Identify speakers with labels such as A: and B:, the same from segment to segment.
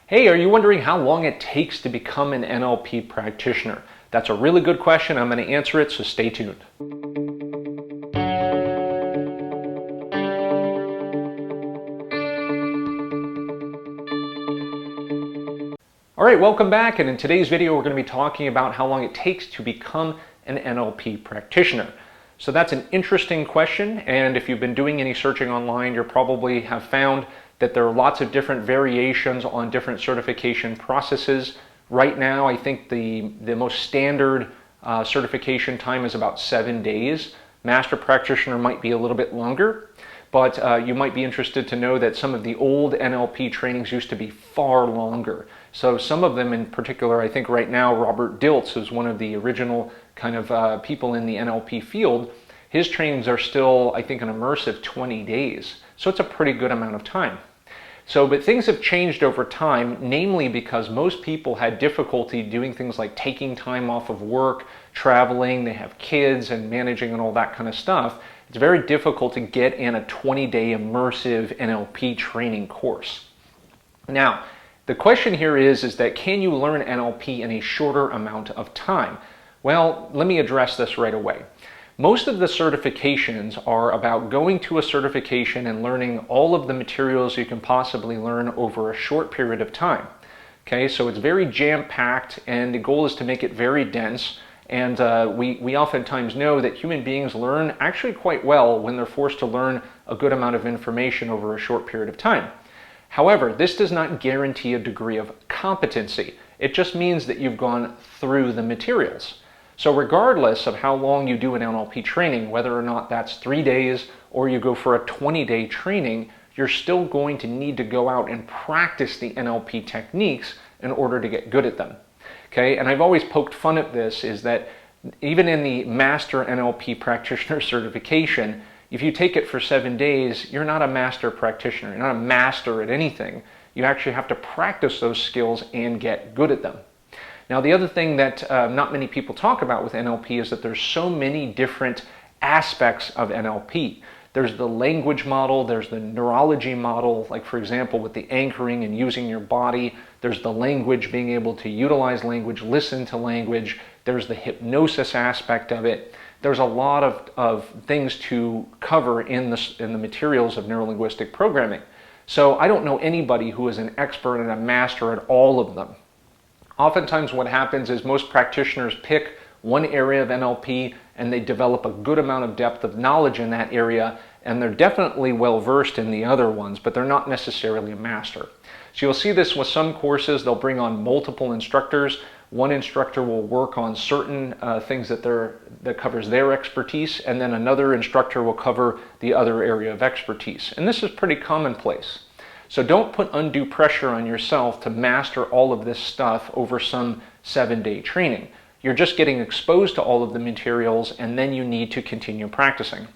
A: Hey, are you wondering how long it takes to become an NLP practitioner? That's a really good question. I'm going to answer it, so stay tuned. All right, welcome back. And in today's video, we're going to be talking about how long it takes to become an NLP practitioner. So that's an interesting question. And if you've been doing any searching online, you probably have found that there are lots of different variations on different certification processes. Right now, I think the most standard certification time is about 7 days. Master practitioner might be a little bit longer, but you might be interested to know that some of the old NLP trainings used to be far longer. So some of them in particular, I think right now, Robert Dilts is one of the original kind of people in the NLP field. His trainings are still, I think, an immersive 20 days. So it's a pretty good amount of time. But things have changed over time, namely because most people had difficulty doing things like taking time off of work, traveling, they have kids and managing and all that kind of stuff. It's very difficult to get in a 20-day immersive NLP training course. Now, the question here is that can you learn NLP in a shorter amount of time? Well, let me address this right away. Most of the certifications are about going to a certification and learning all of the materials you can possibly learn over a short period of time. Okay, so it's very jam-packed, and the goal is to make it very dense. And we oftentimes know that human beings learn actually quite well when they're forced to learn a good amount of information over a short period of time. However, this does not guarantee a degree of competency. It just means that you've gone through the materials. So regardless of how long you do an NLP training, whether or not that's 3 days or you go for a 20-day training, you're still going to need to go out and practice the NLP techniques in order to get good at them. Okay, and I've always poked fun at this, is that even in the Master NLP Practitioner certification, if you take it for 7 days, you're not a master practitioner. You're not a master at anything. You actually have to practice those skills and get good at them. Now, the other thing that not many people talk about with NLP is that there's so many different aspects of NLP. There's the language model, there's the neurology model, like for example with the anchoring and using your body. There's the language, being able to utilize language, listen to language. There's the hypnosis aspect of it. There's a lot of things to cover in the materials of neurolinguistic programming. So I don't know anybody who is an expert and a master at all of them. Oftentimes what happens is most practitioners pick one area of NLP and they develop a good amount of depth of knowledge in that area, and they're definitely well versed in the other ones, but they're not necessarily a master. So you'll see this with some courses. They'll bring on multiple instructors. One instructor will work on certain things that covers their expertise, and then another instructor will cover the other area of expertise. And this is pretty commonplace. So don't put undue pressure on yourself to master all of this stuff over some 7-day training. You're just getting exposed to all of the materials, and then you need to continue practicing.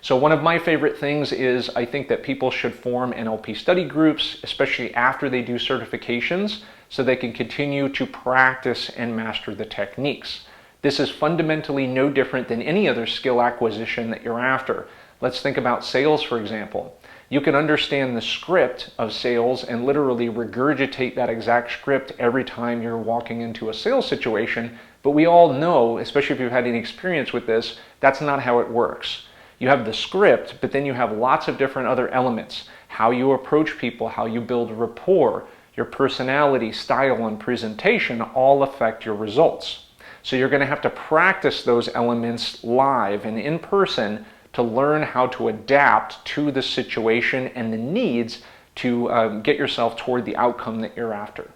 A: So one of my favorite things is I think that people should form NLP study groups, especially after they do certifications, so they can continue to practice and master the techniques. This is fundamentally no different than any other skill acquisition that you're after. Let's think about sales, for example. You can understand the script of sales and literally regurgitate that exact script every time you're walking into a sales situation, but we all know, especially if you've had any experience with this, that's not how it works. You have the script, but then you have lots of different other elements. How you approach people, how you build rapport, your personality, style, and presentation all affect your results. So you're going to have to practice those elements live and in person to learn how to adapt to the situation and the needs to get yourself toward the outcome that you're after.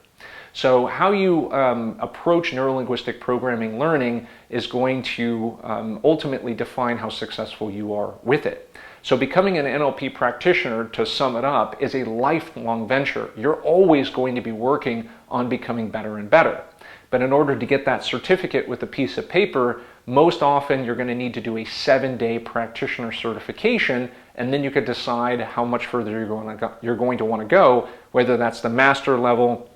A: So how you approach neurolinguistic programming learning is going to ultimately define how successful you are with it. So becoming an NLP practitioner, to sum it up, is a lifelong venture. You're always going to be working on becoming better and better. But in order to get that certificate with a piece of paper, most often you're going to need to do a 7-day practitioner certification, and then you could decide how much further you're going to want to go, whether that's the master level,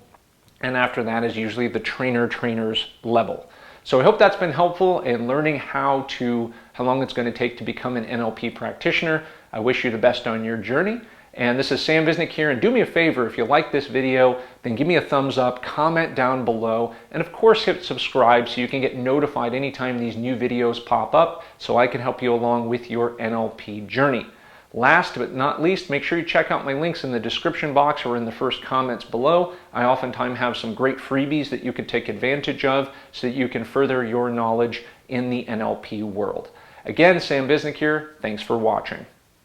A: and after that is usually the trainer's level. So I hope that's been helpful in learning how long it's going to take to become an NLP practitioner. I wish you the best on your journey, And this is Sam Visnick here, and do me a favor, if you like this video, then give me a thumbs up, comment down below, and of course hit subscribe so you can get notified anytime these new videos pop up so I can help you along with your NLP journey. Last but not least, make sure you check out my links in the description box or in the first comments below. I oftentimes have some great freebies that you can take advantage of so that you can further your knowledge in the NLP world. Again, Sam Visnick here. Thanks for watching.